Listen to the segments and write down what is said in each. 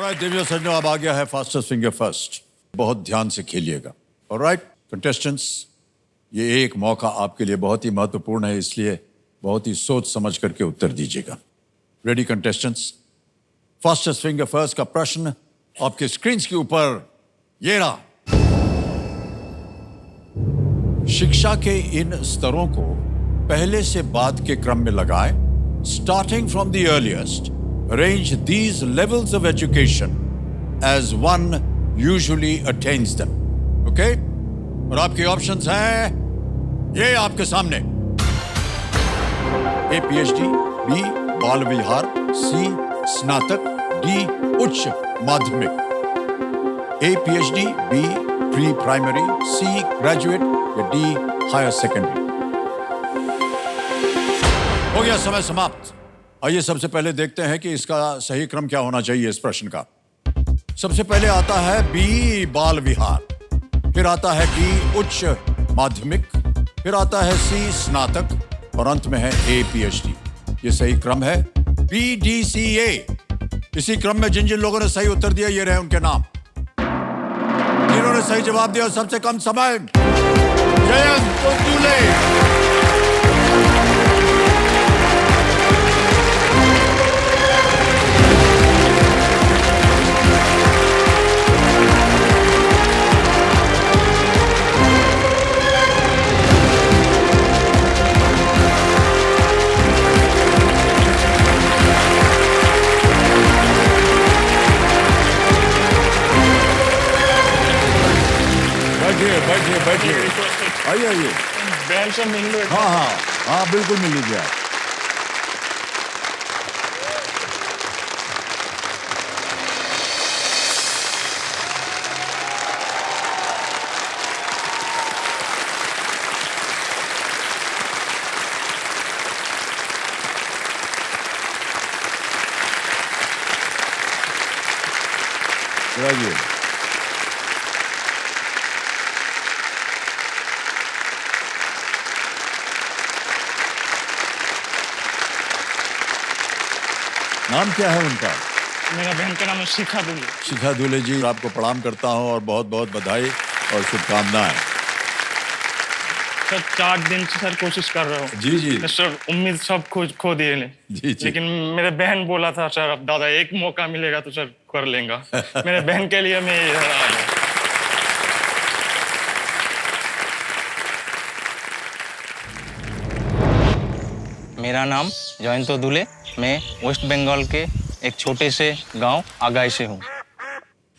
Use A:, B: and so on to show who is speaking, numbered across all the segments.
A: Alright देवियों सज्जनों, अब आ गया है फास्टेस्ट फिंगर फर्स्ट। बहुत ध्यान से खेलिएगा। ऑलराइट कंटेस्टेंट्स, ये एक मौका आपके लिए बहुत ही महत्वपूर्ण है, इसलिए बहुत ही सोच समझ करके उत्तर दीजिएगा। Ready contestants, fastest finger first का प्रश्न आपके स्क्रीन के ऊपर ये रहा। शिक्षा के इन स्तरों को पहले से बाद के क्रम में लगाएं, starting from the earliest. Arrange these levels of education as one usually attains them. Okay? और आपके ऑप्शंस हैं ये आपके सामने। A PhD, B बाल विहार, C स्नातक, D उच्च माध्यमिक। A PhD, B pre primary, C graduate या D हायर सेकेंडरी। हो गया समय समाप्त। आइए सबसे पहले देखते हैं कि इसका सही क्रम क्या होना चाहिए इस प्रश्न का। सबसे पहले आता है बी बाल विहार, फिर आता है डी उच्च माध्यमिक, फिर आता है सी स्नातक और अंत में है ए पीएचडी। ये सही क्रम है PDCA। इसी क्रम में जिन जिन लोगों ने सही उत्तर दिया ये रहे उनके नाम। जिन्होंने सही जवाब दिया सबसे कम समय, जयंत दूले। बैठिए बैठिए, आइए आइए।
B: बहन से मिल लो।
A: हाँ हाँ हाँ, बिल्कुल मिल लीजिए आप। आइए। नाम क्या है उनका?
B: मेरा बहन का नाम है शिखा दूले।
A: शिखा दूले जी, आपको प्रणाम करता हूं और बहुत बहुत बधाई और शुभकामनाएं।
B: सर 4 दिन से सर कोशिश कर रहा हूँ।
A: जी जी
B: सर उम्मीद सब खो दिए ने।
A: जी जी।
B: लेकिन मेरे बहन बोला था सर अब दादा एक मौका मिलेगा तो सर कर लेगा। मेरे बहन के लिए मैं इधर आ गया।
C: मेरा नाम जयंत दूले, मैं वेस्ट बंगाल के एक छोटे से गांव आगाई से हूँ।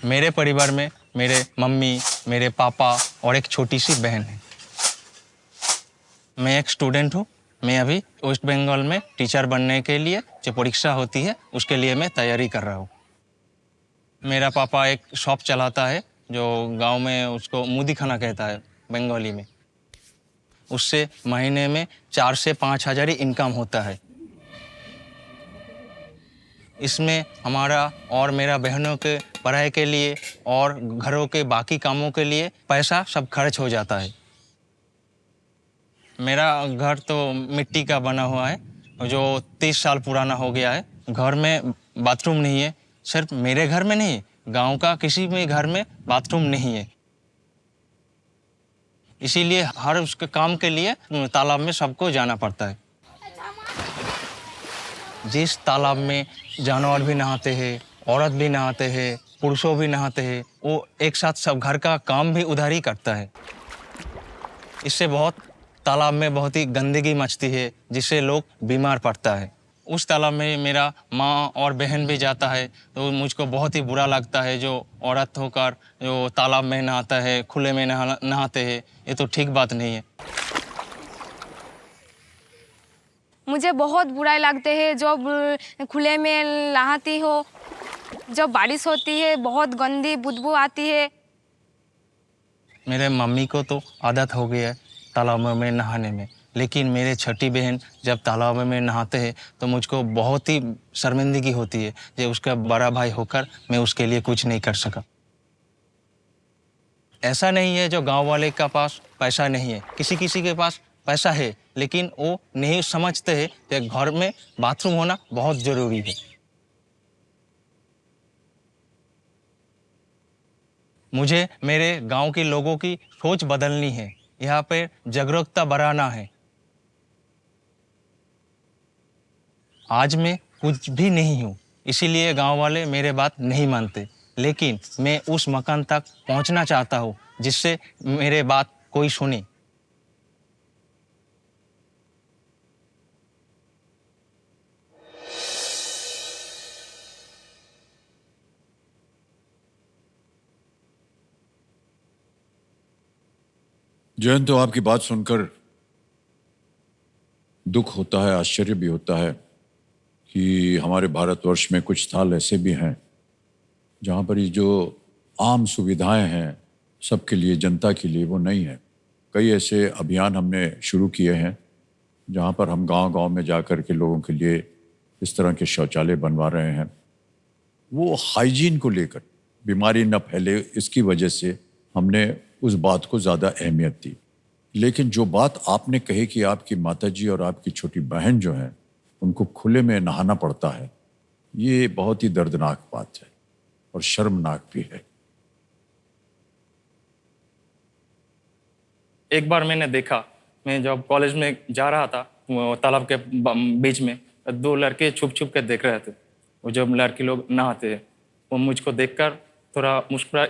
C: मेरे परिवार में मेरे मम्मी, मेरे पापा और एक छोटी सी बहन है। मैं एक स्टूडेंट हूँ। मैं अभी वेस्ट बंगाल में टीचर बनने के लिए जो परीक्षा होती है उसके लिए मैं तैयारी कर रहा हूँ। मेरा पापा एक शॉप चलाता है जो गांव में उसको मुदी खाना कहता है बंगाली में। उससे महीने में 4 से 5 हज़ार इनकम होता है। इसमें हमारा और मेरा बहनों के पढ़ाई के लिए और घरों के बाकी कामों के लिए पैसा सब खर्च हो जाता है। मेरा घर तो मिट्टी का बना हुआ है जो 30 साल पुराना हो गया है। घर में बाथरूम नहीं है। सिर्फ मेरे घर में नहीं, गांव का किसी भी घर में बाथरूम नहीं है। इसीलिए हर उसके काम के लिए तालाब में सबको जाना पड़ता है। जिस तालाब में जानवर भी नहाते हैं, औरत भी नहाते हैं, पुरुषों भी नहाते हैं, वो एक साथ सब घर का काम भी उधर ही करता है। इससे तालाब में बहुत ही गंदगी मचती है जिससे लोग बीमार पड़ता है। उस तालाब में मेरा माँ और बहन भी जाता है तो मुझको बहुत ही बुरा लगता है। जो औरत होकर जो तालाब में नहाता है, खुले में नहाते हैं, ये तो ठीक बात नहीं है।
D: मुझे बहुत बुरा लगते हैं जब खुले में नहाती हो। जब बारिश होती है बहुत गंदी बदबू आती है।
C: मेरे मम्मी को तो आदत हो गई है तालाब में नहाने में, लेकिन मेरे छोटी बहन जब तालाब में नहाते हैं तो मुझको बहुत ही शर्मिंदगी होती है कि उसका बड़ा भाई होकर मैं उसके लिए कुछ नहीं कर सका। ऐसा नहीं है जो गांव वाले का पास पैसा नहीं है, किसी किसी के पास पैसा है, लेकिन वो नहीं समझते हैं कि घर में बाथरूम होना बहुत ज़रूरी है। मुझे मेरे गांव के लोगों की सोच बदलनी है, यहाँ पे जागरूकता बढ़ाना है। आज मैं कुछ भी नहीं हूँ, इसीलिए गांव वाले मेरे बात नहीं मानते, लेकिन मैं उस मकान तक पहुँचना चाहता हूँ जिससे मेरे बात कोई सुने।
A: जयंत, तो आपकी बात सुनकर दुख होता है, आश्चर्य भी होता है कि हमारे भारतवर्ष में कुछ स्थान ऐसे भी हैं जहाँ पर ये जो आम सुविधाएं हैं सबके लिए, जनता के लिए, वो नहीं है। कई ऐसे अभियान हमने शुरू किए हैं जहाँ पर हम गांव-गांव में जाकर के लोगों के लिए इस तरह के शौचालय बनवा रहे हैं। वो हाइजीन को लेकर बीमारी न फैले, इसकी वजह से हमने उस बात को ज़्यादा अहमियत दी। लेकिन जो बात आपने कही कि आपकी माताजी और आपकी छोटी बहन जो हैं उनको खुले में नहाना पड़ता है, ये बहुत ही दर्दनाक बात है और शर्मनाक भी है।
B: एक बार मैंने देखा, मैं जब कॉलेज में जा रहा था, वो तालाब के बीच में 2 लड़के छुप छुप के देख रहे थे। वो जब लड़के लोग नहाते हैं, वो मुझको देखकर थोड़ा मुस्कुरा,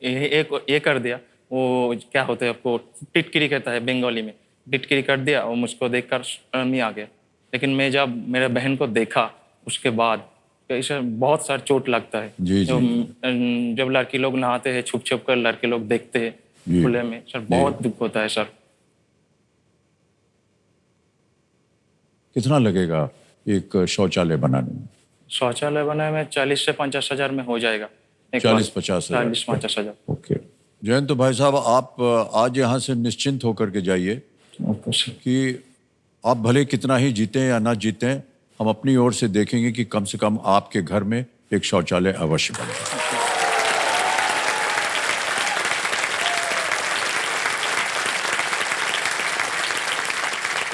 B: ये कर दिया। वो क्या होता है, आपको टिटकिरी कहता है बंगाली में, टिटकिरी कर दिया और मुझको देखकर शर्म ही आ गया। लेकिन मैं जब मेरे बहन को देखा उसके बाद इसे बहुत सारा चोट लगता है।
A: जी,
B: जब लड़की लोग नहाते हैं छुप छुप कर, लड़के लोग देखते हैं खुले में, सर बहुत दुख होता है। सर
A: कितना लगेगा एक शौचालय बनाने में?
B: शौचालय बनाने में 40 से 50 हज़ार में हो जाएगा।
A: 40-50 हज़ार।
B: 40-50 हज़ार।
A: ओके जयंत भाई साहब, आप आज यहाँ से निश्चिंत होकर के जाइए कि आप भले कितना ही जीतें या ना जीतें, हम अपनी ओर से देखेंगे कि कम से कम आपके घर में एक शौचालय अवश्य बने।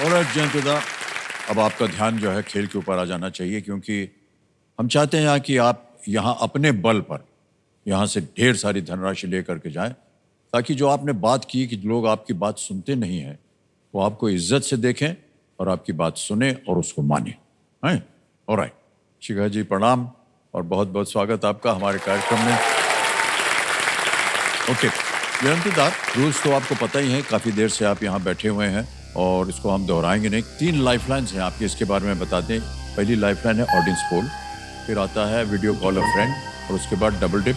A: और जयंत दा, अब आपका ध्यान जो है खेल के ऊपर आ जाना चाहिए, क्योंकि हम चाहते हैं कि आप यहाँ अपने बल पर यहाँ से ढेर सारी धनराशि लेकर के जाएं, ताकि जो आपने बात की कि लोग आपकी बात सुनते नहीं हैं, वो आपको इज्जत से देखें और आपकी बात सुने और उसको माने। हैं? ऑलराइट, शिखा जी प्रणाम और बहुत बहुत स्वागत आपका हमारे कार्यक्रम में। ओके जयंत दा, रूल्स तो आपको पता ही है, काफ़ी देर से आप यहाँ बैठे हुए हैं और इसको हम दोहराएंगे नहीं। 3 लाइफलाइंस हैं आपकी, इसके बारे में बता दें। पहली लाइफलाइन है ऑडियंस पोल, फिर आता है वीडियो कॉल अ फ्रेंड और उसके बाद double dip.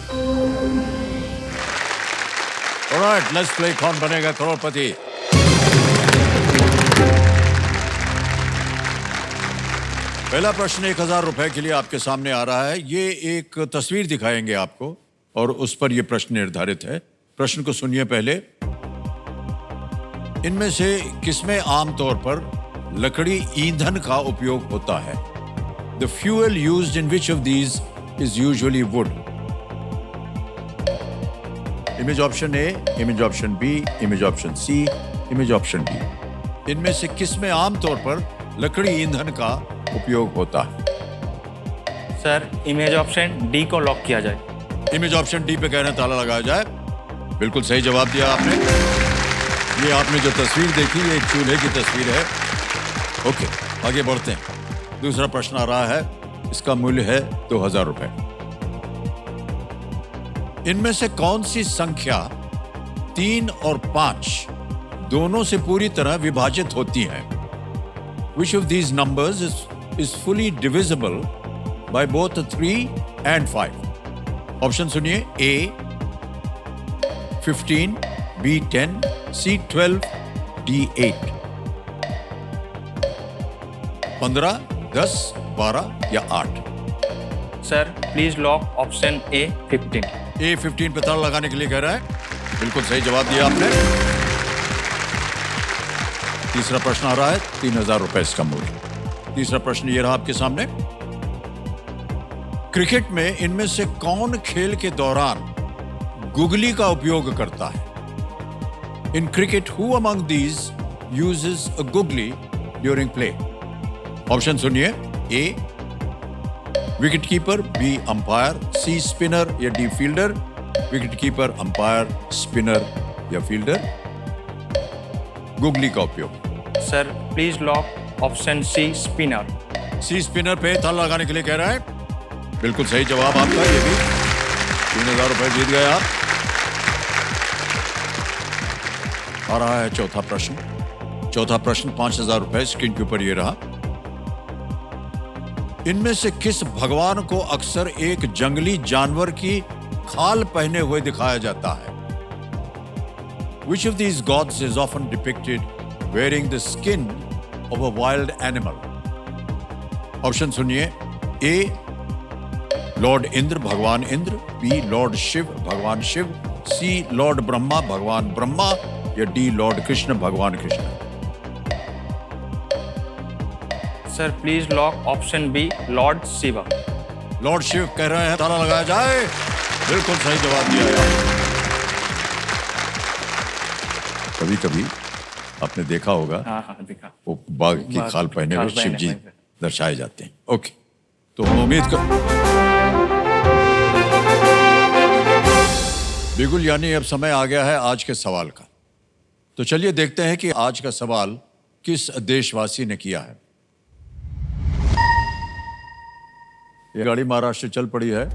A: Alright, let's play Kaun Banega करोड़पति। पहला प्रश्न 1000 रुपए के लिए आपके सामने आ रहा है। ये एक तस्वीर दिखाएंगे आपको और उस पर यह प्रश्न निर्धारित है। प्रश्न को सुनिए पहले। इनमें से किसमें आमतौर पर लकड़ी ईंधन का उपयोग होता है? The fuel used in which of these is usually wood? Image option A, image option B, image option C, image option D. इनमें से किसमें आमतौर पर लकड़ी ईंधन का उपयोग होता है?
B: सर इमेज ऑप्शन डी को लॉक किया जाए।
A: इमेज ऑप्शन डी पे कह रहे हैं ताला लगाया जाए। बिल्कुल सही जवाब दिया आपने। ये आपने जो तस्वीर देखी, ये एक चूल्हे की तस्वीर है। ओके, आगे बढ़ते हैं। दूसरा प्रश्न आ रहा है, इसका मूल्य है 2000 रुपए। इनमें से कौन सी संख्या 3 और 5 दोनों से पूरी तरह विभाजित होती है? Which of these numbers is fully divisible by both 3 and 5? Option सुनिए। A 15, B 10, C 12, D 8। 15, 10, 12 या 8?
B: Sir please lock option A 15।
A: A 15 पे ताला लगाने के लिए कह रहा है। बिल्कुल सही जवाब दिया आपने। तीसरा प्रश्न आ रहा है, 3000 रुपए इसका मूल्य। तीसरा प्रश्न ये रहा आपके सामने। क्रिकेट में इनमें से कौन खेल के दौरान गुगली का उपयोग करता है? In cricket who among these uses a googly during play? Option सुनिए। A wicket keeper, B umpire, C spinner या D fielder, wicket keeper, umpire, spinner या फील्डर? गूगली का उपयोग।
B: Sir please lock option C spinner.
A: C spinner पे ताला लगाने के लिए कह रहा है। बिल्कुल सही जवाब आपका। ये भी 3000 रुपए जीत गए आप। आ रहा है चौथा प्रश्न। चौथा प्रश्न 5000 रुपए स्क्रीन के ऊपर ये रहा। इनमें से किस भगवान को अक्सर एक जंगली जानवर की खाल पहने हुए दिखाया जाता है? Which of these gods is often depicted wearing the skin of a wild animal? Option सुनिए। ए लॉर्ड इंद्र भगवान इंद्र, बी लॉर्ड शिव भगवान शिव, सी लॉर्ड ब्रह्मा भगवान ब्रह्मा या डी लॉर्ड कृष्ण भगवान Krishna.
B: Sir please lock option B lord Shiva.
A: Lord Shiv कह रहे हैं, ताला लगाया जाए। बिल्कुल सही जवाब दिया यार। कभी कभी आपने देखा होगा,
B: हाँ दिखा।
A: वो बाघ की
B: बाघ
A: खाल पहने हुए
B: खाल
A: शिव
B: पहने
A: जी
B: हुए।
A: दर्शाए जाते हैं। ओके, तो हम उम्मीद कर बिल्कुल, यानी अब समय आ गया है आज के सवाल का। तो चलिए देखते हैं कि आज का सवाल किस देशवासी ने किया है। ये गाड़ी महाराष्ट्र चल पड़ी है।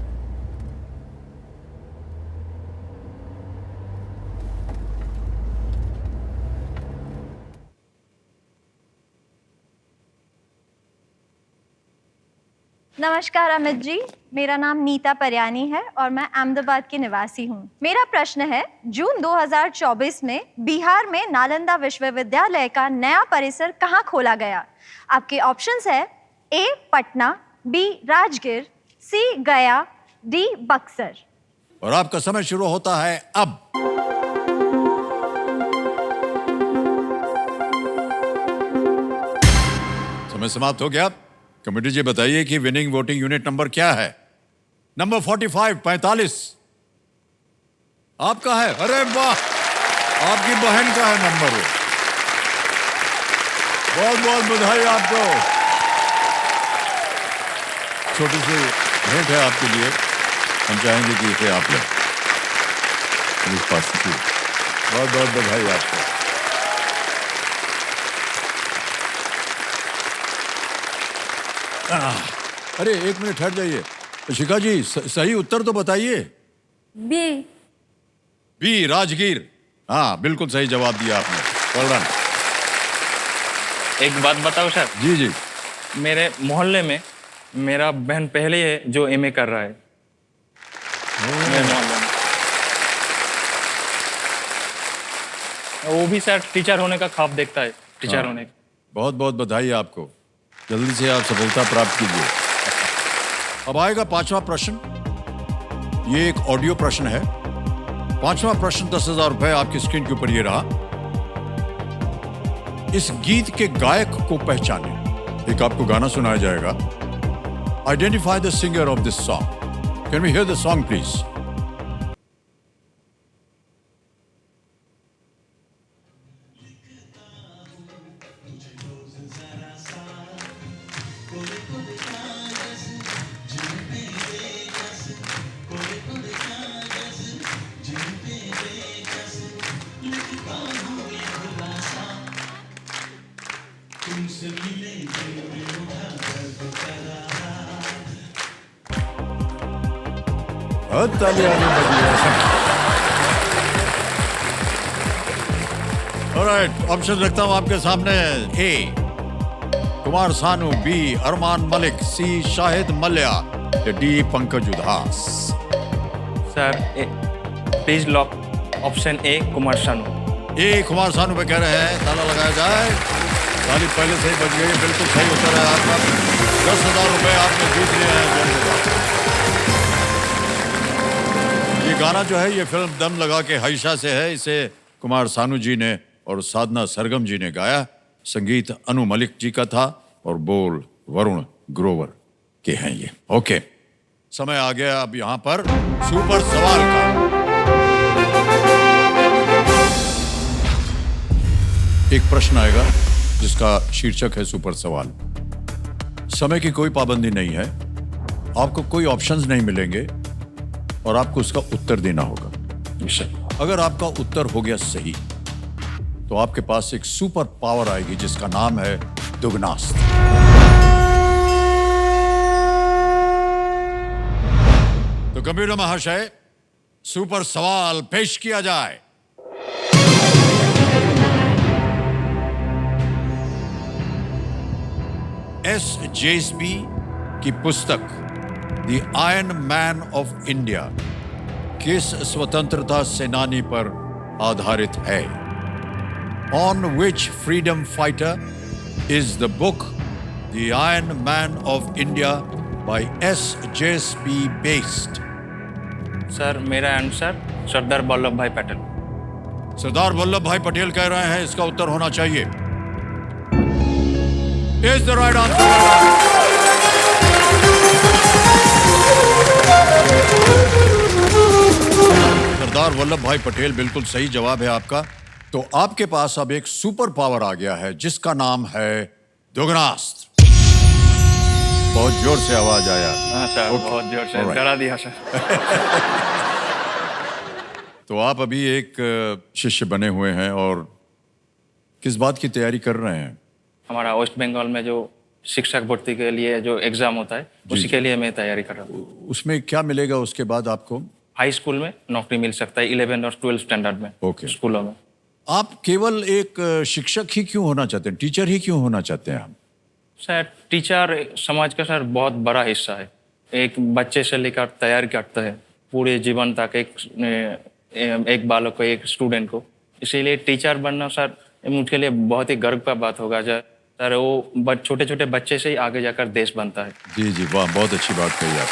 E: नमस्कार अमित जी, मेरा नाम नीता परियानी है और मैं अहमदाबाद की निवासी हूँ। मेरा प्रश्न है, जून 2024 में बिहार में नालंदा विश्वविद्यालय का नया परिसर कहाँ खोला गया? आपके ऑप्शंस है ए पटना, बी राजगीर, सी गया, डी बक्सर।
A: और आपका समय शुरू होता है अब। समय समाप्त हो गया। कमेटी जी बताइए कि विनिंग वोटिंग यूनिट नंबर क्या है? नंबर 45 45 आपका है। अरे वाह, आपकी बहन का है नंबर। बहुत बहुत बधाई आपको। छोटी सी भेंट है आपके लिए, हम चाहेंगे कि इसे आप लें। बहुत बहुत बधाई आपको। अरे एक मिनट ठहर जाइए। शिखा जी, सही उत्तर तो बताइए।
E: बी।
A: बी राजगीर। हाँ, बिल्कुल सही जवाब दिया आपने। Well done.
B: एक बात बताओ सर,
A: जी जी।
B: मेरे मोहल्ले में मेरा बहन पहले है जो एमए कर रहा है मेरे मोहल्ले में। वो भी सर टीचर होने का ख्वाब देखता है, टीचर होने का।
A: बहुत बहुत बधाई आपको। जल्दी से आप सफलता प्राप्त कीजिए। अब आएगा पांचवा प्रश्न। ये एक ऑडियो प्रश्न है। पांचवा प्रश्न 10,000 रुपए आपकी स्क्रीन के ऊपर ये रहा। इस गीत के गायक को पहचाने। एक आपको गाना सुनाया जाएगा। Identify the singer of this song. Can we hear the song please? Alright, option रखता हूं आपके सामने। A Kumar Sanu, B Armaan Malik, C Shahid Mallya, D Pankaj Udhas.
B: Sir please lock option A Kumar Sanu.
A: A Kumar सानू पे कह रहे हैं, ताला लगाया जाए। ताली पहले से ही बज गई। बिल्कुल सही उत्तर है आपका। 10,000 रुपए आपने जीत लिए हैं। ये गाना जो है, ये फिल्म दम लगा के हईशा से है। इसे कुमार सानू जी ने और साधना सरगम जी ने गाया। संगीत अनु मलिक जी का था और बोल वरुण ग्रोवर के हैं ये। ओके, समय आ गया अब यहां पर सुपर सवाल का। एक प्रश्न आएगा जिसका शीर्षक है सुपर सवाल। समय की कोई पाबंदी नहीं है, आपको कोई ऑप्शंस नहीं मिलेंगे। और आपको उसका उत्तर देना होगा।
B: जी सर।
A: अगर आपका उत्तर हो गया सही तो आपके पास एक सुपर पावर आएगी जिसका नाम है दुगनास्त्र। तो कंप्यूटर महाशय, सुपर सवाल पेश किया जाए। एस जेसबी की पुस्तक the iron man of India किस स्वतंत्रता सेनानी पर आधारित है? On which freedom fighter is the book the iron man of India by S जेसबी बेस्ड?
B: सर मेरा आंसर सरदार वल्लभ भाई पटेल।
A: सरदार वल्लभ भाई पटेल कह रहे हैं इसका उत्तर होना चाहिए। Is the right answer. Sardar Vallabhbhai Patel बिल्कुल सही जवाब है आपका। तो आपके पास अब एक सुपर पावर आ गया है जिसका नाम है दुगनास्त्र। बहुत जोर से आवाज आया।
B: हाँ सर, बहुत जोर से
A: Alright.
B: डरा दिया सर।
A: तो आप अभी एक शिष्य बने हुए हैं और किस बात की तैयारी कर रहे हैं?
B: हमारा वेस्ट बंगाल में जो शिक्षक भर्ती के लिए जो एग्जाम होता है उसी के लिए मैं तैयारी कर रहा हूँ।
A: उसमें क्या मिलेगा उसके बाद आपको?
B: हाई स्कूल में नौकरी मिल सकता है, 11 और 12 स्टैंडर्ड में।
A: Okay.
B: स्कूलों में।
A: आप केवल एक शिक्षक ही क्यों होना चाहते हैं, टीचर ही क्यों होना चाहते हैं आप?
B: सर टीचर समाज का सर बहुत बड़ा हिस्सा है। एक बच्चे से लेकर तैयार करता है पूरे जीवन तक एक बालक को, एक स्टूडेंट को। इसीलिए टीचर बनना सर मुझके लिए बहुत ही गर्व का बात होगा। सर वो छोटे छोटे बच्चे से ही आगे जाकर देश बनता है।
A: जी जी, वाह, बहुत अच्छी बात कही आप।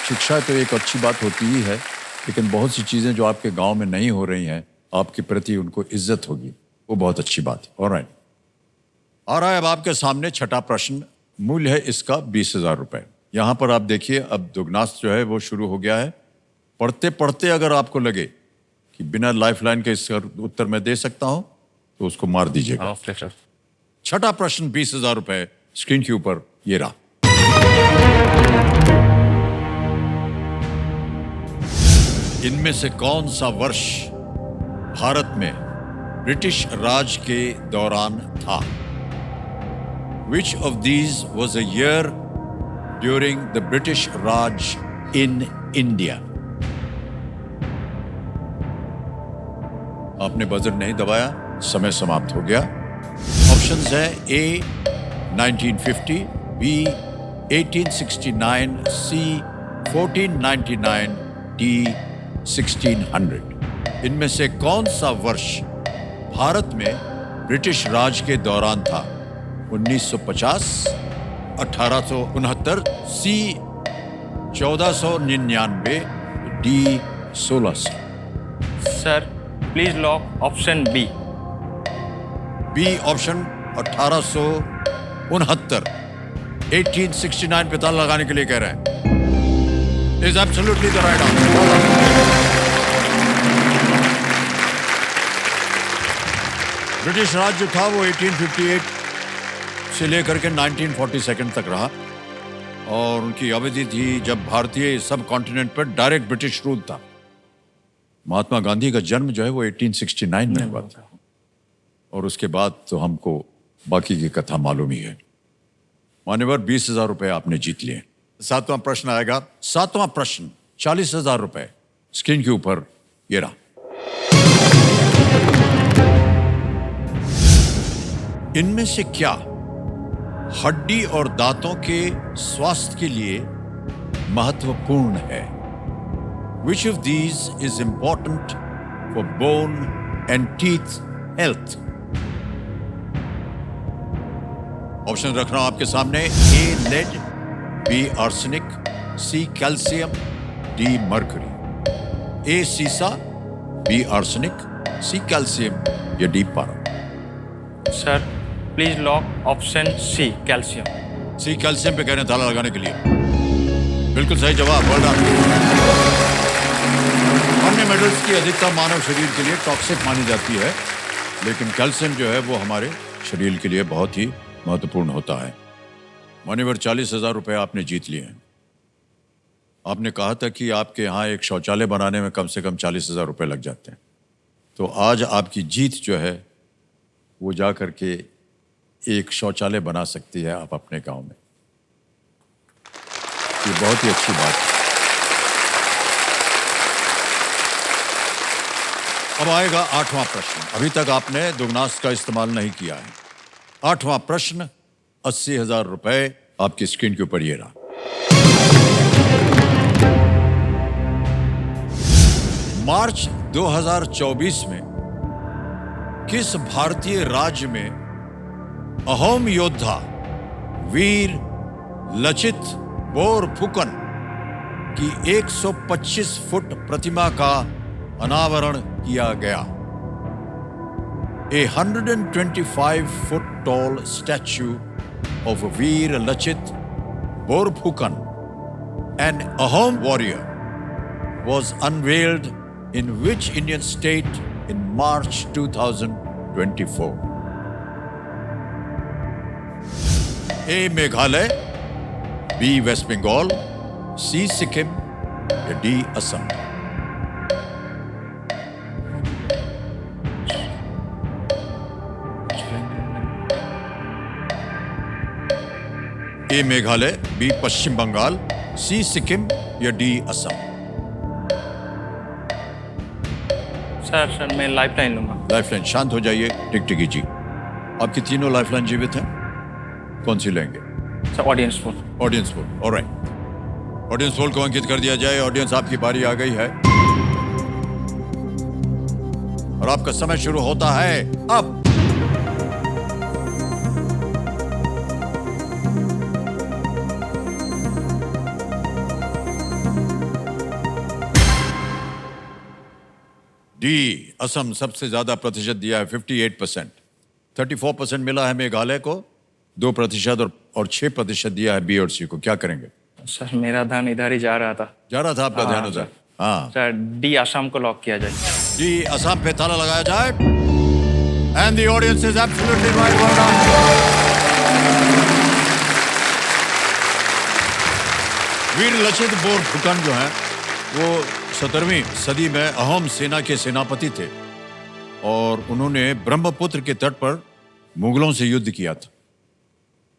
A: शिक्षा तो एक अच्छी बात होती ही है, लेकिन बहुत सी चीजें जो आपके गांव में नहीं हो रही हैं, आपके प्रति उनको इज्जत होगी, वो बहुत अच्छी बात है। ऑलराइट, आ रहा है अब आपके सामने छठा प्रश्न। मूल्य है इसका 20,000 रुपए। यहां पर आप देखिए, अब दुगनास्त्र जो है वो शुरू हो गया है। पढ़ते पढ़ते अगर आपको लगे कि बिना लाइफलाइन के इसका उत्तर मैं दे सकता हूं तो उसको मार दीजिएगा।
B: Okay sir.
A: छठा प्रश्न 20,000 रुपए स्क्रीन के ऊपर ये रहा। इनमें से कौन सा वर्ष भारत में ब्रिटिश राज के दौरान था? Which of these was a year during the British Raj in India? आपने बजर नहीं दबाया, समय समाप्त हो गया। ऑप्शंस है ए 1950, बी 1869, सी 1499, डी 1600। इनमें से कौन सा वर्ष भारत में ब्रिटिश राज के दौरान था? 1950, 1869, C 1499, D 1600।
B: Sir please lock option B.
A: B option 1869, 1869 पे ताला लगाने के लिए कह रहे हैं। Is absolutely the right answer. British Raj जो था वो 1858 से लेकर के 1942 तक रहा और उनकी अवधि थी जब भारतीय सब कॉन्टिनेंट पर डायरेक्ट ब्रिटिश रूल था। महात्मा गांधी का जन्म जो है वो 1869 में हुआ था और उसके बाद तो हमको बाकी की कथा मालूम ही है। मान्यवर, 20,000 रुपए आपने जीत लिए। सातवां प्रश्न आएगा। सातवां प्रश्न 40,000 रुपए स्क्रीन के ऊपर ये रहा। इनमें से क्या हड्डी और दांतों के स्वास्थ्य के लिए महत्वपूर्ण है? Which of these is important for bone and teeth health? Option रख रहा हूं आपके सामने। A lead, B arsenic, C calcium, D mercury. A सीसा, बी आर्सेनिक, सी कैल्शियम या डी पारा।
B: Sir please lock option C calcium.
A: C calcium पे कह रहे हैं ताला लगाने के लिए। बिल्कुल सही जवाब, वेल डन। अन्य मेटल्स की अधिकता मानव शरीर के लिए टॉक्सिक मानी जाती है, लेकिन कैल्शियम जो है वो हमारे शरीर के लिए बहुत ही महत्वपूर्ण होता है। मान्यवर, 40,000 रुपए आपने जीत लिए हैं। आपने कहा था कि आपके यहाँ एक शौचालय बनाने में कम से कम 40,000 रुपये लग जाते हैं। तो आज आपकी जीत जो है वो जा कर के एक शौचालय बना सकती है आप अपने गांव में। ये बहुत ही अच्छी बात है। अब आएगा 8वां प्रश्न। अभी तक आपने दुगनास का इस्तेमाल नहीं किया है। 8वां प्रश्न 80,000 रुपए आपकी स्क्रीन के ऊपर ये रहा। मार्च 2024 में किस भारतीय राज्य में अहोम योद्धा वीर लचित बोरफुकन की 125 फुट प्रतिमा का अनावरण किया गया? A 125 foot tall statue of Veer Lachit Borphukan, an Ahom warrior, was unveiled in which Indian state in March 2024? A. Meghalaya, B. West Bengal, C. Sikkim, या D. Assam? ए मेघालय, बी पश्चिम बंगाल, सी सिक्किम या डी असम?
B: सर मैं life line लूंगा।
A: Lifeline. शांत हो जाइए टिकटिकी जी। आपकी तीनों lifeline जीवित हैं, कौन सी लेंगे?
B: Sir audience poll.
A: ऑडियंस पोल। ऑलराइट, ऑडियंस पोल को अंकित कर दिया जाए। ऑडियंस, आपकी बारी आ गई है और आपका समय शुरू होता है अब। डी असम सबसे ज्यादा प्रतिशत दिया है, 58%। 34% मिला है मेघालय को, 2% और 6% दिया है बी और सी को। क्या करेंगे?
B: सर मेरा ध्यान इधर ही जा रहा था।
A: जा रहा था आपका ध्यान उधर? हाँ
B: सर डी आसाम को लॉक किया जाए।
A: डी असम पे ताला लगाया जाए। And the audience is absolutely right. Veer Lachit Borphukan जो है वो 17वीं सदी में अहोम सेना के सेनापति थे और उन्होंने ब्रह्मपुत्र के तट पर मुगलों से युद्ध किया था।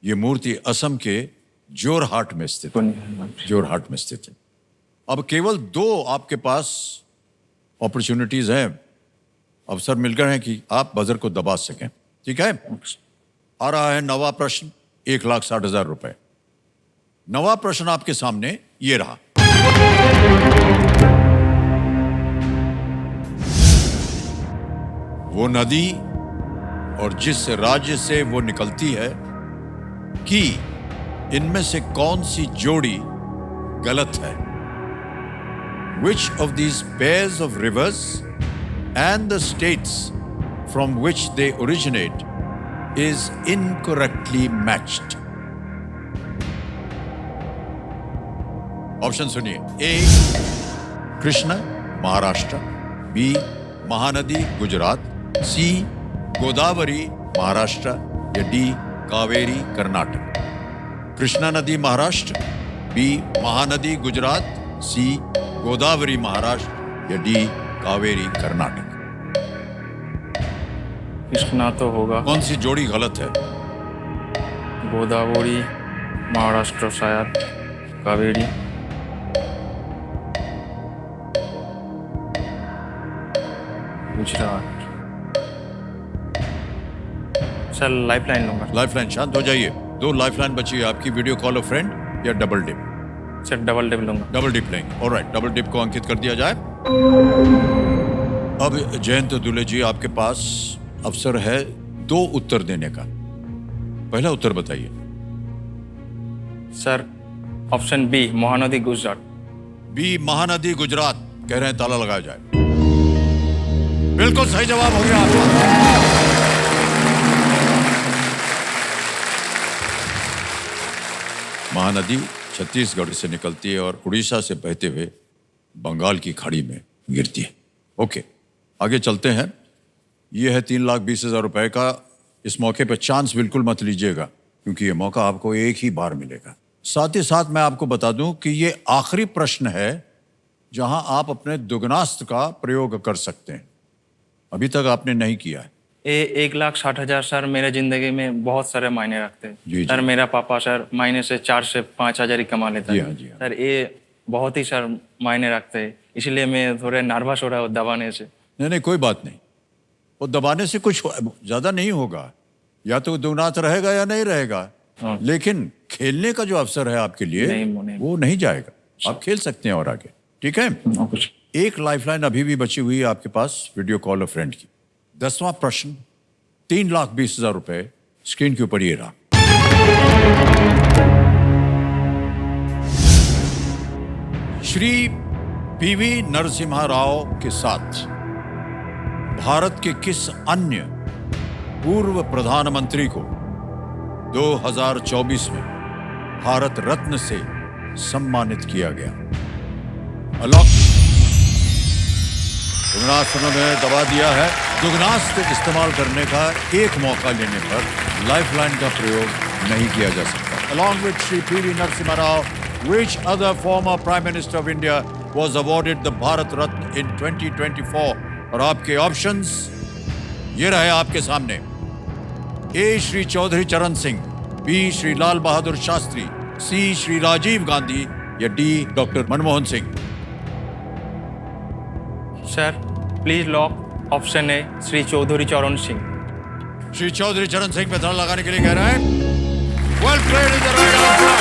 A: ये मूर्ति असम के जोरहाट में स्थित है। जोरहाट में स्थित है। अब केवल 2 आपके पास अपॉर्चुनिटीज हैं, अवसर मिल गए हैं कि आप बजर को दबा सकें। ठीक है, आ रहा है 9वां प्रश्न, 1,60,000 रुपए। 9वां प्रश्न आपके सामने ये रहा। वो नदी और जिस राज्य से वो निकलती है कि इनमें से कौन सी जोड़ी गलत है? Which of these pairs of rivers and the states from which they originate is incorrectly matched? Option सुनिए। ए कृष्णा महाराष्ट्र, बी महानदी गुजरात, सी गोदावरी महाराष्ट्र या डी कावेरी कर्नाटक? कृष्णा नदी महाराष्ट्र, बी महानदी गुजरात, सी गोदावरी महाराष्ट्र या डी कावेरी कर्नाटक?
B: कृष्णा तो होगा।
A: कौन सी जोड़ी गलत है?
B: गोदावरी महाराष्ट्र, शायद Kaveri. Gujarat. Sir life line लूंगा।
A: लाइफलाइन। शांत हो जाइए। 2 लाइफलाइन बची है आपकी, वीडियो कॉल अ फ्रेंड या double dip?
B: Sir double dip लूंगा।
A: डबल डिप लेंगे। ऑलराइट, डबल डिप को अंकित कर दिया जाए। अब जयंत दुले जी, आपके पास अवसर है 2 उत्तर देने का। पहला उत्तर बताइए।
B: Sir option B Mahanadi Gujarat.
A: B Mahanadi Gujarat कह रहे हैं, ताला लगाया जाए। बिल्कुल सही जवाब हो गया आपका। महानदी छत्तीसगढ़ से निकलती है और उड़ीसा से बहते हुए बंगाल की खाड़ी में गिरती है। ओके, आगे चलते हैं। यह है 3,20,000 रुपए का। इस मौके पर चांस बिल्कुल मत लीजिएगा क्योंकि ये मौका आपको एक ही बार मिलेगा। साथ ही साथ मैं आपको बता दूं कि ये आखिरी प्रश्न है जहां आप अपने दुगनास्त्र का प्रयोग कर सकते हैं। अभी तक आपने नहीं किया है।
B: ये 1,60,000 सर मेरे जिंदगी में बहुत सारे मायने रखते हैं।
A: जी,
B: सर
A: जी।
B: मेरा पापा सर महीने से 4 से 5 हजार ही कमा लेता
A: जी
B: है।
A: हाँ, जी हाँ।
B: सर ये बहुत ही सर मायने रखते हैं, इसलिए मैं थोड़े नर्वस हो रहा हूँ दबाने से।
A: नहीं नहीं, कोई बात नहीं। वो दबाने से कुछ ज्यादा नहीं होगा, या तो दुगनात रहेगा या नहीं रहेगा।
B: हाँ।
A: लेकिन खेलने का जो अवसर है आपके लिए
B: नहीं।
A: वो नहीं जाएगा। आप खेल सकते हैं और आगे, ठीक है।
B: और कुछ
A: एक लाइफलाइन अभी भी बची हुई है आपके पास, वीडियो कॉल अ फ्रेंड की। 10वां प्रश्न, 3,20,000 रुपए स्क्रीन के ऊपर ये रहा। श्री पीवी नरसिम्हा राव के साथ भारत के किस अन्य पूर्व प्रधानमंत्री को 2024 में भारत रत्न से सम्मानित किया गया? अलॉक। दुगनास्त्र ने दबा दिया है। दुगनास्त्र इस्तेमाल करने का एक मौका लेने पर लाइफलाइन का प्रयोग नहीं किया जा सकता। Along with Shri P.V. Narasimha Rao, which other former Prime Minister of India was awarded the Bharat Ratna in 2024? और आपके ऑप्शंस ये रहे आपके सामने। ए श्री चौधरी चरण सिंह, बी श्री लाल बहादुर शास्त्री, सी श्री राजीव गांधी या D doctor Manmohan Singh.
B: Sir please lock option है श्री चौधरी चरण सिंह।
A: श्री चौधरी चरण सिंह पे धन लगाने के लिए कह रहे हैं। Well played is the right answer.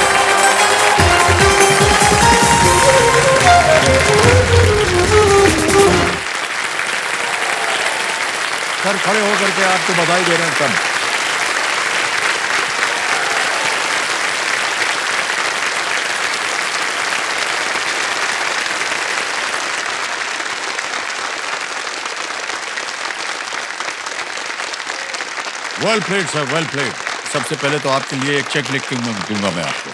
A: Sir खड़े होकर के आपको बधाई दे रहे हैं सब। Well played sir, well played. सबसे पहले तो आपके लिए एक चेक लिख के दूंगा मैं आपको।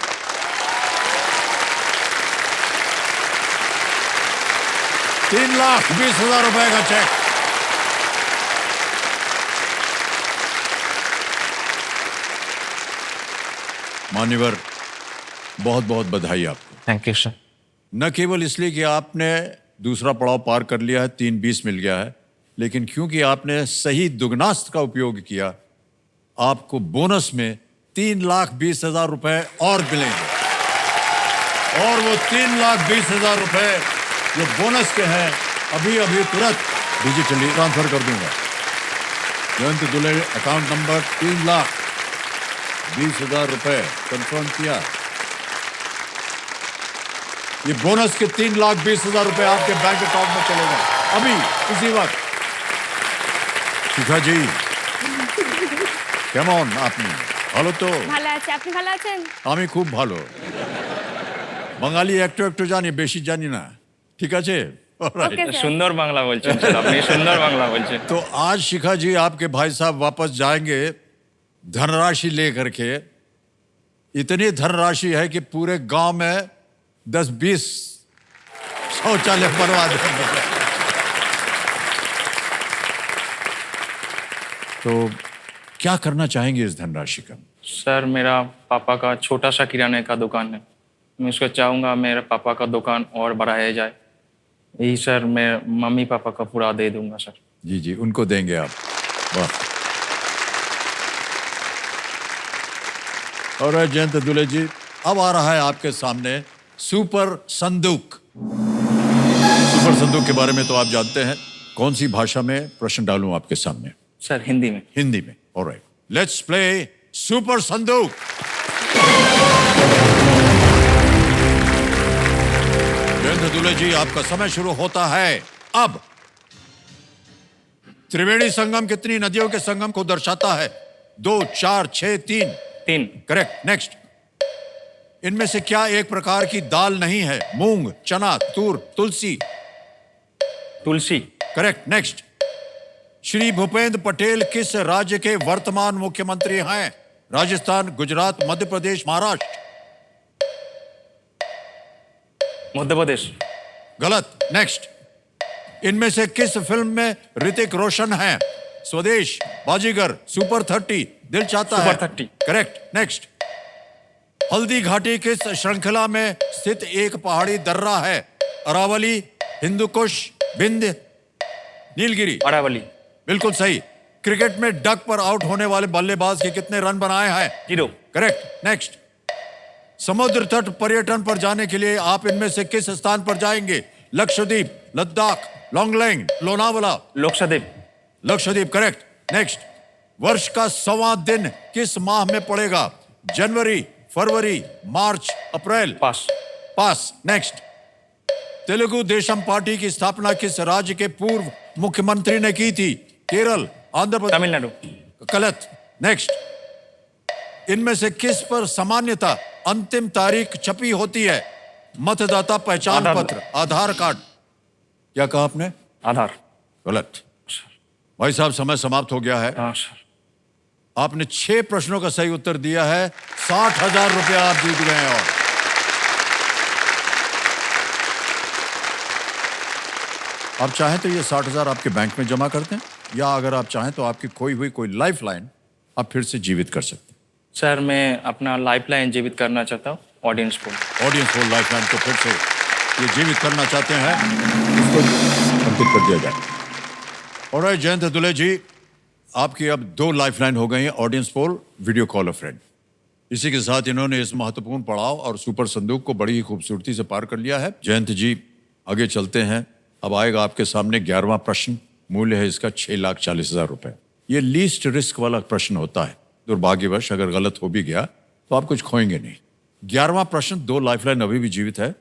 A: ₹3,20,000 का चेक। मान्यवर, बहुत बहुत बधाई आपको।
C: Thank you sir.
A: न केवल इसलिए कि आपने दूसरा पड़ाव पार कर लिया है, 3,20 मिल गया है, लेकिन क्योंकि आपने सही दुगनास्त्र का उपयोग किया, आपको बोनस में 3,20,000 रुपए और मिलेंगे। और वो 3,20,000 रुपए जो बोनस के हैं, अभी अभी तुरंत डिजिटली ट्रांसफर कर दूंगा। जयंत दुले अकाउंट नंबर 3,20,000 रुपए कंफर्म किया। ये बोनस के 3,20,000 रुपए आपके बैंक अकाउंट में चले गए अभी इसी वक्त। शिखा जी, কেমন আপনি? ভালো তো?
D: ভালো আছে, আপনি ভালো আছেন?
A: আমি খুব ভালো। বাঙালি একটু একটু জানি, বেশি জানি না। ঠিক আছে? Alright.
D: Okay sir.
B: सुंदर बांग्ला बोलছেন सर, আপনি सुंदर बांग्ला बोलছেন।
A: तो आज शिखा जी आपके भाई साहब वापस जाएंगे धनराशि लेकर के। इतनी धनराशि है कि पूरे गांव में 10-20 शौचालय बनवा देंगे। तो क्या करना चाहेंगे इस धनराशि का?
B: सर मेरा पापा का छोटा सा किराने का दुकान है, मैं उसको चाहूँगा मेरे पापा का दुकान और बढ़ाया जाए। यही सर मैं मम्मी पापा का पूरा दे दूंगा सर।
A: जी जी, उनको देंगे आप। वाह। और जयंत दुले जी, अब आ रहा है आपके सामने सुपर संदूक। सुपर संदूक के बारे में तो आप जानते हैं। कौन सी भाषा में प्रश्न डालूं आपके सामने?
B: सर हिंदी में।
A: हिंदी में। ऑलराइट, लेट्स प्ले सुपर संदूक। जयंत दुले जी, आपका समय शुरू होता है अब। त्रिवेणी संगम कितनी नदियों के संगम को दर्शाता है? 2, 4, 6, 3।
B: 3।
A: करेक्ट। नेक्स्ट। इनमें से क्या एक प्रकार की दाल नहीं है? मूंग, चना, तूर, तुलसी।
B: तुलसी।
A: करेक्ट। नेक्स्ट। श्री भूपेंद्र पटेल किस राज्य के वर्तमान मुख्यमंत्री हैं? राजस्थान, गुजरात, मध्य प्रदेश, महाराष्ट्र।
B: मध्य प्रदेश।
A: गलत। नेक्स्ट। इनमें से किस फिल्म में ऋतिक रोशन है? स्वदेश, बाजीगर, सुपर 30, दिल चाहता है।
B: Super 30।
A: Correct. Next. Haldi Ghati किस श्रृंखला में स्थित एक पहाड़ी दर्रा है? अरावली, हिंदुकुश, विंध्य, नीलगिरी।
B: अरावली।
A: बिल्कुल सही। क्रिकेट में डक पर आउट होने वाले बल्लेबाज के कितने रन बनाए हैं?
B: 0।
A: करेक्ट। नेक्स्ट। समुद्र तट पर्यटन पर जाने के लिए आप इनमें से किस स्थान पर जाएंगे? लक्षद्वीप, लद्दाख, लॉन्गलेंग, लोनावाला।
B: लोकसदेव।
A: लक्षद्वीप करेक्ट। नेक्स्ट। वर्ष का 100वां दिन किस माह में पड़ेगा? जनवरी, फरवरी, मार्च, अप्रैल।
B: पास।
A: पास। नेक्स्ट। तेलुगु देशम पार्टी की स्थापना किस राज्य के पूर्व मुख्यमंत्री ने की थी? केरल, आंध्र प्रदेश,
B: तमिलनाडु।
A: गलत। नेक्स्ट। इनमें से किस पर सामान्यतः अंतिम तारीख छपी होती है? मतदाता पहचान
B: आधार।
A: पत्र, आधार कार्ड। क्या कहा आपने?
B: आधार।
A: गलत। भाई साहब समय समाप्त हो गया है।
B: हाँ सर।
A: आपने 6 प्रश्नों का सही उत्तर दिया है। 60,000 रुपया आप जीत गए हैं। और आप चाहें तो ये 60,000 आपके बैंक में जमा कर दें, या अगर आप चाहें तो आपकी खोई हुई कोई लाइफ लाइन आप फिर से जीवित कर सकते हैं।
B: सर मैं अपना लाइफलाइन जीवित करना चाहता हूँ ऑडियंस को।
A: ऑडियंस को लाइफ लाइन को फिर से ये जीवित करना चाहते हैं, इसको अंकित कर दिया जाए। और जयंत दुले जी, आपकी अब 2 लाइफलाइन हो गई हैं, audience poll, video call a friend. इसी के साथ इन्होंने इस महत्वपूर्ण पड़ाव और सुपर संदूक को बड़ी ही खूबसूरती से पार कर लिया है। जयंत जी आगे चलते हैं। अब आएगा आपके सामने 11वां प्रश्न। मूल्य है इसका 6,40,000 रुपए। ये लीस्ट रिस्क वाला प्रश्न होता है। दुर्भाग्यवश अगर गलत हो भी गया तो आप कुछ खोएंगे नहीं। 11वां प्रश्न, 2 लाइफलाइन अभी भी जीवित है।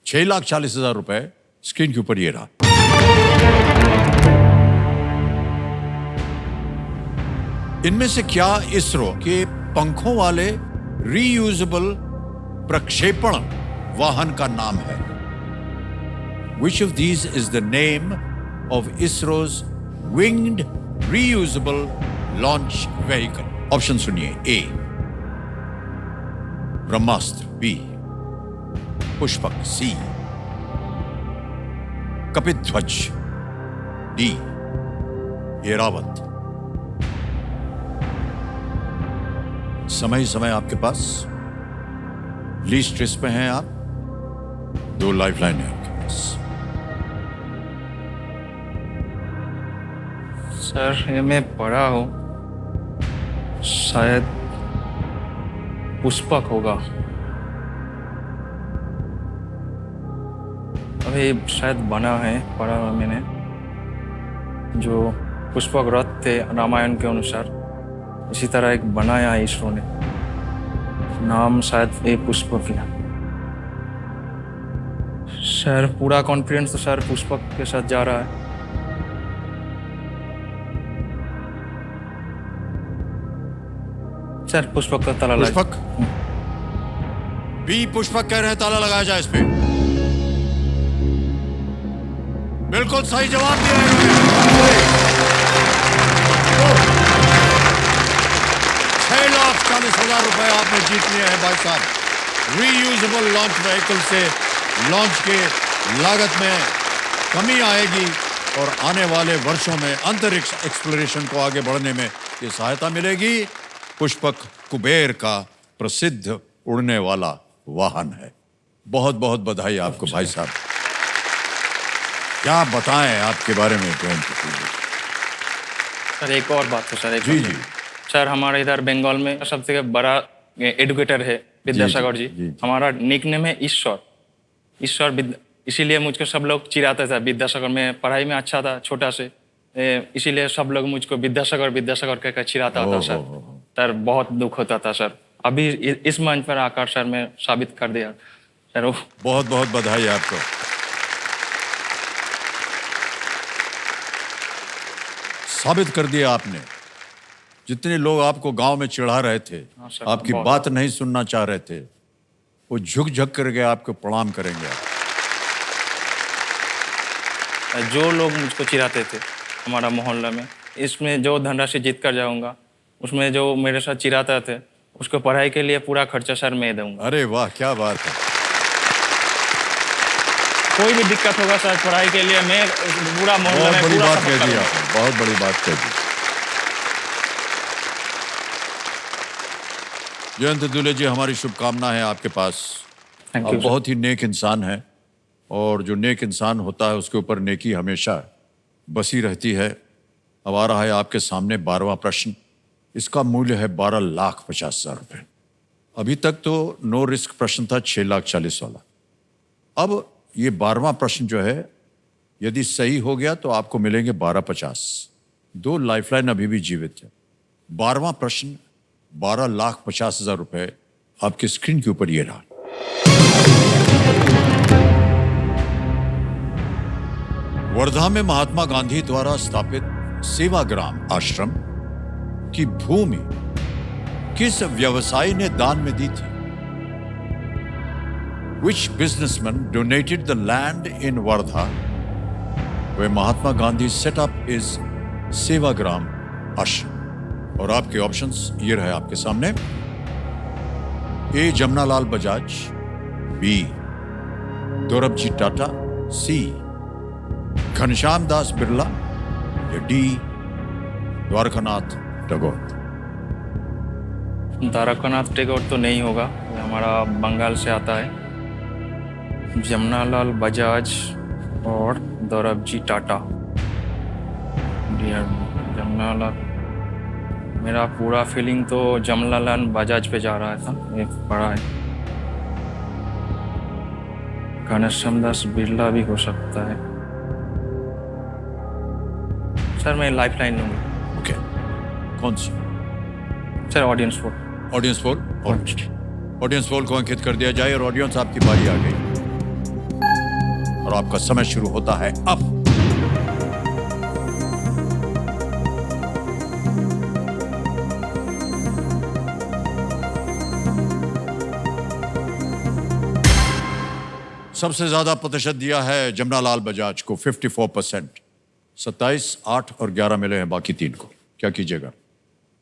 A: 6,40,000 रुपए स्क्रीन के ऊपर ये रहा। इनमें से क्या इसरो के पंखों वाले रीयूजेबल प्रक्षेपण वाहन का नाम है? Which of these is the name of ISRO's winged reusable launch vehicle? Option सुनिए। ए ब्रह्मास्त्र, बी पुष्पक, सी कपिध्वज, डी ऐरावत। समय ही समय आपके पास। लीस्ट रिस्क पे हैं आप। 2 लाइफलाइन है आपके पास।
B: सर ये मैं पढ़ा हूँ, शायद पुष्पक होगा। अभी शायद बना है, पढ़ा हुआ मैंने, जो पुष्पक रथ थे रामायण के अनुसार, इसी तरह एक बनाया है इसरो ने। नाम शायद ए पुष्पक है। सर पूरा कॉन्फिडेंस तो सर पुष्पक के साथ जा रहा है। सर पुष्पक का ताला लगा।
A: पुष्पक, बी पुष्पक कह रहे हैं, ताला लगाया जाए इस पे। बिल्कुल सही जवाब दिया है। 6,40,000 रुपए आपने जीत लिए हैं भाई साहब। रीयूजेबल लॉन्च व्हीकल से लॉन्च के लागत में कमी आएगी और आने वाले वर्षों में अंतरिक्ष एक्सप्लोरेशन को आगे बढ़ने में ये सहायता मिलेगी। पुष्पक कुबेर का प्रसिद्ध उड़ने वाला वाहन है। बहुत बहुत बधाई आपको भाई साहब। क्या बताएं आपके बारे में जयंत?
B: सर एक और बात है सर।
A: जी जी।
B: सर हमारे इधर बंगाल में सबसे बड़ा एडुकेटर है विद्यासागर जी। हमारा निकनेम है ईश्वर। ईश्वर इसीलिए मुझको सब लोग चिढ़ाते थे। विद्यासागर में पढ़ाई में अच्छा था छोटा से, इसीलिए सब लोग मुझको विद्यासागर विद्यासागर कहकर चिढ़ाता था सर। सर बहुत दुख होता था सर। अभी इस मंच पर आकर सर मैं साबित कर दिया सर।
A: बहुत बहुत बधाई आपको। साबित कर दिया आपने। जितने लोग आपको गांव में चिढ़ा रहे थे, आपकी बात नहीं सुनना चाह रहे थे, वो झुक झुक करके आपको प्रणाम करेंगे।
B: जो लोग मुझको चिढ़ाते थे हमारा मोहल्ला में, इसमें जो धनराशि जीत कर जाऊंगा, उसमें जो मेरे साथ चिढ़ाते थे उसको पढ़ाई के लिए पूरा खर्चा सर मैं दूंगा।
A: अरे वाह, क्या बात है।
B: कोई भी दिक्कत होगा सर पढ़ाई के लिए, मैं पूरा मोहल्ला में
A: बहुत बड़ी
B: पूरा
A: बात
B: सपोर्ट
A: कह दी
B: करूंगा।
A: आपने, बहुत बड़ी बात कह दी। जयंत दुले जी, हमारी शुभकामना है आपके पास।
B: थैंक
A: आप
B: यू
A: बहुत ही नेक इंसान हैं और जो नेक इंसान होता है उसके ऊपर नेकी हमेशा बसी रहती है। अब आ रहा है आपके सामने 12वां प्रश्न। इसका मूल्य है 12,50,000 रुपए। अभी तक तो नो रिस्क प्रश्न था 6,40,000 वाला। अब ये 12वां प्रश्न जो है यदि सही हो गया तो आपको मिलेंगे 12,50,000। 2 लाइफलाइन अभी भी जीवित है। 12वां प्रश्न 12,50,000 रुपए आपकी स्क्रीन के ऊपर ये रहा। वर्धा में महात्मा गांधी द्वारा स्थापित सेवाग्राम आश्रम की भूमि किस व्यवसायी ने दान में दी थी? Which businessman donated the land in Wardha where Mahatma Gandhi set up his Sevagram आश्रम? और आपके ऑप्शंस ये रहे आपके सामने। ए जमनालाल बजाज, बी दोरबजी टाटा, सी घनश्याम दास बिरला या डी द्वारकानाथ टैगोर।
B: द्वारकानाथ टैगोर तो नहीं होगा, ये हमारा बंगाल से आता है। जमनालाल बजाज और दोरबजी टाटा। जमनालाल, मेरा पूरा फीलिंग तो जमनालाल बजाज पे जा रहा था, ये पड़ा है। घनश्याम दास बिरला भी हो सकता है। सर मैं लाइफ लाइन लूँगा।
A: ओके, कौन सी?
B: Sir audience poll.
A: Audience poll? Audience poll को अंकित कर दिया जाए और ऑडियंस आपकी बारी आ गई और आपका समय शुरू होता है अब। सबसे ज्यादा प्रतिशत दिया है जमनालाल बजाज को 54%। 27, 8 और 11 मिले हैं बाकी 3 को। क्या कीजिएगा?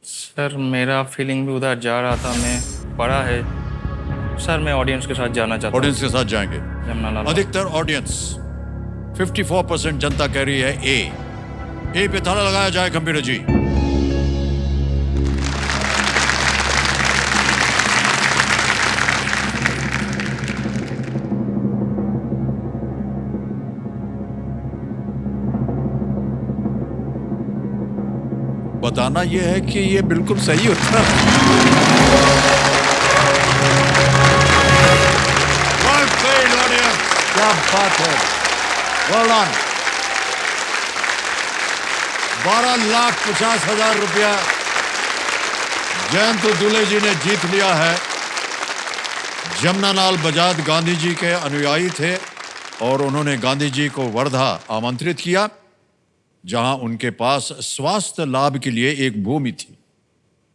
B: सर मेरा फीलिंग भी उधर जा रहा था, मैं पढ़ा है। सर मैं ऑडियंस के साथ जाना चाहता हूँ।
A: ऑडियंस के साथ जाएंगे।
B: जमनालाल।
A: अधिकतर ऑडियंस 54% जनता कह रही है ए पे ताला लगाया जाए कंप्यूटर जी। बताना यह है कि ये बिल्कुल सही उत्तर है। क्या बात है, well done। 12,50,000 रुपया जयंत दुले जी ने जीत लिया है। जमनालाल बजाज गांधी जी के अनुयायी थे और उन्होंने गांधी जी को वर्धा आमंत्रित किया, जहां उनके पास स्वास्थ्य लाभ के लिए एक भूमि थी।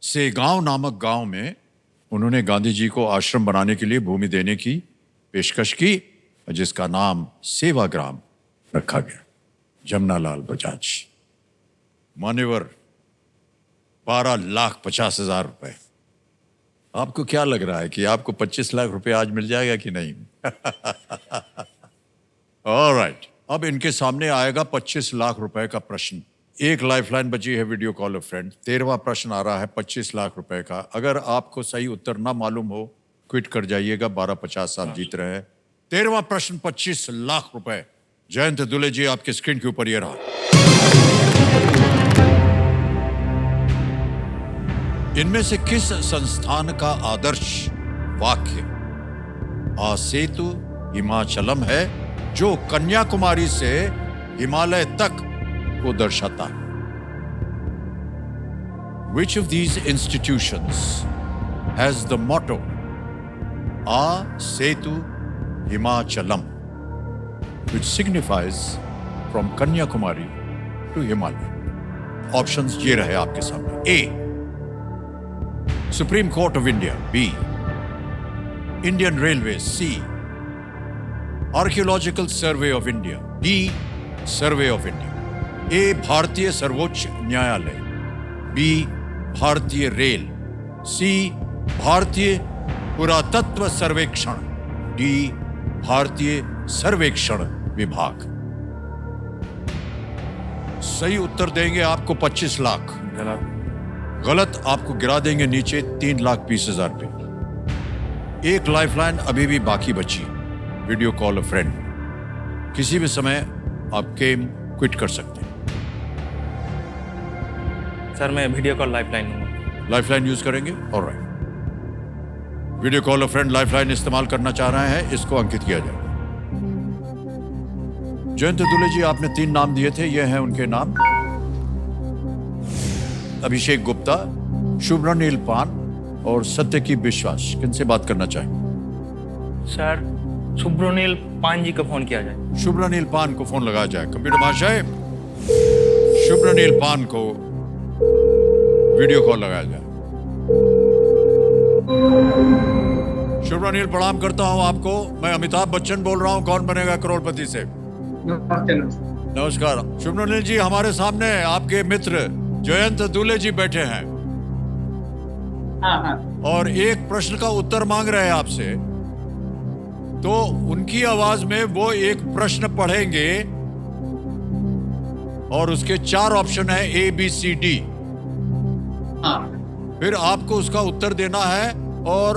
A: सेगांव नामक गांव में उन्होंने गांधी जी को आश्रम बनाने के लिए भूमि देने की पेशकश की, जिसका नाम सेवाग्राम रखा गया। जमनालाल बजाज। मान्यवर 12,50,000 रुपए। आपको क्या लग रहा है कि आपको 25 लाख रुपए आज मिल जाएगा कि नहीं? ऑलराइट, अब इनके सामने आएगा 25 लाख रुपए का प्रश्न। एक लाइफलाइन बची है वीडियो कॉल फ्रेंड। 13वां प्रश्न आ रहा है 25 लाख रुपए का। अगर आपको सही उत्तर ना मालूम हो क्विट कर जाइएगा। 12,50,000 आप जीत रहे हैं। 13वां प्रश्न 25 लाख रुपए। जयंत दुले जी आपके स्क्रीन के ऊपर ये रहा। इनमें से किस संस्थान का आदर्श वाक्य आ सेतु हिमाचलम है, जो कन्याकुमारी से हिमालय तक को दर्शाता है? Which of these institutions has the motto A Setu Himachalam, which signifies from Kanyakumari to Himalaya? Options ये रहे आपके सामने। A Supreme Court of India, B Indian Railways, C Archaeological Survey of India, D Survey of India। A भारतीय सर्वोच्च न्यायालय, B भारतीय rail, C भारतीय पुरातत्व सर्वेक्षण, D भारतीय सर्वेक्षण विभाग। सही उत्तर देंगे आपको 25 लाख। गलत आपको गिरा देंगे नीचे 3,20,000 रुपए। एक लाइफलाइन अभी भी बाकी बची है, वीडियो कॉल अ फ्रेंड। किसी भी समय आप गेम क्विट कर सकते हैं।
B: सर मैं वीडियो कॉल लाइफलाइन लूँगा।
A: लाइफलाइन यूज करेंगे? Alright. Video call a friend lifeline इस्तेमाल करना चाह रहे हैं, इसको अंकित किया जाए। जयंत दुले जी, आपने 3 नाम दिए थे, ये हैं उनके नाम। अभिषेक गुप्ता, शुभ्रनील पान और सत्यकी विश्वास। किनसे बात करना चाहेंगे?
B: सर शुभ्रनील पान जी को फोन किया जाए।
A: शुभ्रनील पान को फोन लगाया जाए। कंप्यूटर महाशय, शुभ्रनील पान को वीडियो कॉल लगाया जाए। शुभ्रनील, प्रणाम करता हूं आपको। मैं अमिताभ बच्चन बोल रहा हूं, कौन बनेगा करोड़पति से। नमस्कार शुभ्रनील जी, हमारे सामने आपके मित्र जयंत दुले जी बैठे हैं। और एक प्रश्न का उत्तर मांग रहे हैं आपसे। तो उनकी आवाज में वो एक प्रश्न पढ़ेंगे और उसके 4 ऑप्शन है, A, B, C, D। फिर आपको उसका उत्तर देना है और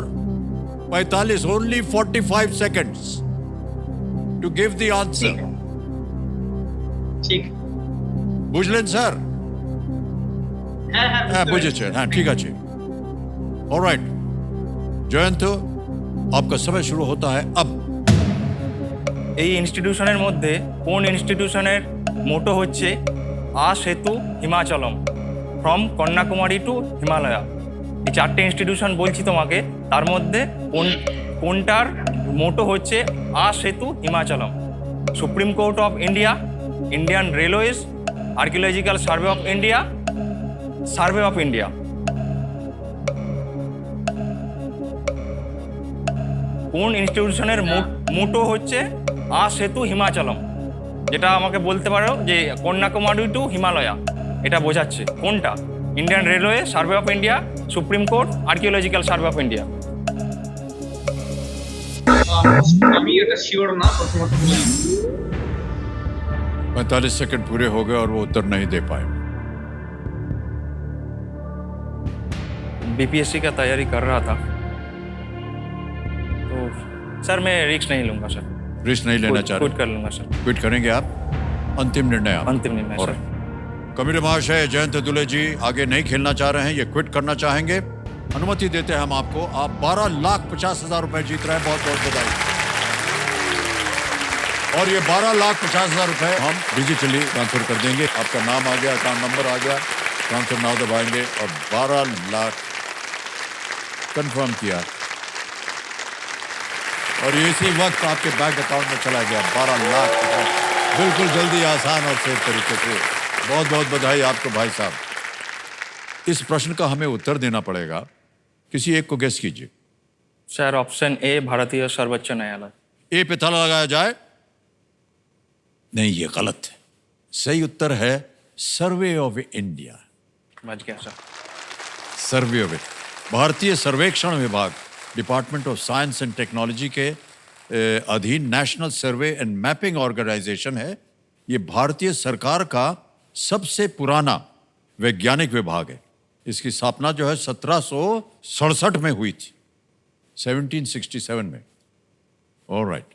A: 45 seconds to give the answer।
F: ঠিক
A: বুঝলেন স্যার? হ্যাঁ বুঝেছেন, হ্যাঁ ঠিক আছে। ऑलराइट জয়ন্ত, आपका समय शुरू होता है अब।
B: এই ইনস্টিটিউশনের মধ্যে কোন ইনস্টিটিউশনের মোটো হচ্ছে আ সেতু হিমাচলম, ফ্রম কন্যাকুমারী টু হিমালয়া। এই 4টে ইনস্টিটিউশন বলছি তোমাকে, তার মধ্যে কোনটার মোটো হচ্ছে আ সেতু হিমাচলম? Supreme Court of India, Indian Railways, Archaeological Survey of India, Survey of India. কোন ইনস্টিটিউশনের মোটো হচ্ছে আ সেতু হিমাচলম? যেটা আমাকে বলতে পারো যে কন্যাকুমারী টু হিমালয়া, এটা বোঝাচ্ছে কোনটা? Indian railway, survey of India, supreme court, archaeological Survey of India.
F: আমি এটা শিওর না, প্রথমত
A: 45 सेकंड पूरे हो गए और वो उत्तर नहीं दे पाए।
B: बीपीएससी का तैयारी कर रहा था, तो सर मैं रिस्क नहीं लूंगा सर।
A: रिस्क नहीं लेना चाह
B: क्विट
A: रहे?
B: कर लूंगा सर।
A: क्विट करेंगे आप? अंतिम निर्णय आप?
B: अंतिम निर्णय सर।
A: कबीर महाशय, जयंत दुले जी आगे नहीं खेलना चाह रहे हैं, ये क्विट करना चाहेंगे। अनुमति देते हैं हम आपको। आप 12,50,000 रुपए जीत रहे हैं, बहुत बहुत बधाई। और ये 12,50,000 रुपए हम डिजिटली ट्रांसफर कर देंगे। आपका नाम आ गया, अकाउंट नंबर आ गया, ट्रांसफर नाउ दबाएंगे और 12 लाख कंफर्म किया और इसी वक्त आपके बैंक अकाउंट में चला गया 12 लाख। बिल्कुल जल्दी, आसान और सेफ तरीके से। बहुत बहुत बधाई आपको भाई साहब। इस प्रश्न का हमें उत्तर देना पड़ेगा, किसी एक को गेस कीजिए।
B: सर ऑप्शन ए, भारतीय सर्वोच्च न्यायालय।
A: ए पे ताला लगाया जाए? नहीं, ये गलत है। सही उत्तर है सर्वे ऑफ इंडिया।
B: बच गया सर।
A: सर्वे ऑफ भारतीय सर्वेक्षण विभाग, department of science and technology के अधीन national survey and mapping organisation है। ये भारतीय सरकार का सबसे पुराना वैज्ञानिक विभाग है। इसकी स्थापना जो है 1767 में हुई थी, 1767 में। ऑलराइट,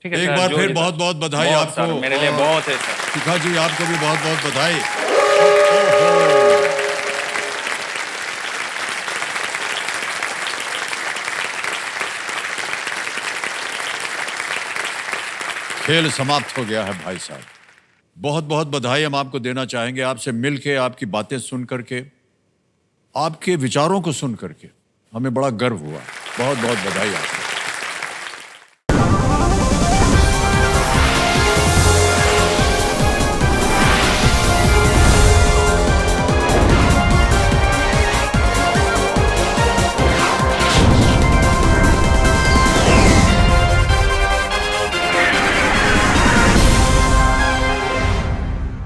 B: ठीक है
A: एक
B: सर,
A: बार
B: जो
A: फिर
B: भी
A: बहुत
B: सर।
A: बहुत बधाई
B: बहुत
A: आपको।
B: सर, मेरे लिए बहुत है सर।
A: शिखा जी, आपको भी बहुत बहुत बधाई। खेल समाप्त हो गया है भाई साहब। बहुत बहुत बधाई हम आपको देना चाहेंगे। आपसे मिलके, आपकी बातें सुन करके, आपके विचारों को सुन करके हमें बड़ा गर्व हुआ। बहुत बहुत बधाई आपको।